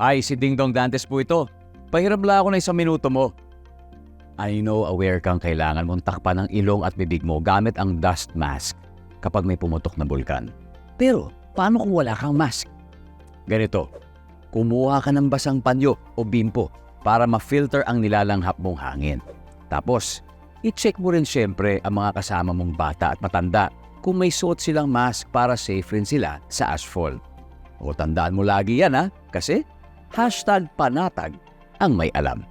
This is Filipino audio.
Ay, si Ding Dong Dantes po ito. Pahiram lang ako ng 1 minuto mo. I know aware kang kailangan mong takpan ang ilong at bibig mo gamit ang dust mask kapag may pumutok na bulkan. Pero, paano kung wala kang mask? Ganito, kumuha ka ng basang panyo o bimpo para ma-filter ang nilalanghap mong hangin. Tapos, i-check mo rin siyempre ang mga kasama mong bata at matanda kung may suot silang mask para safe rin sila sa ashfall. O tandaan mo lagi yan kasi #panatag ang may alam.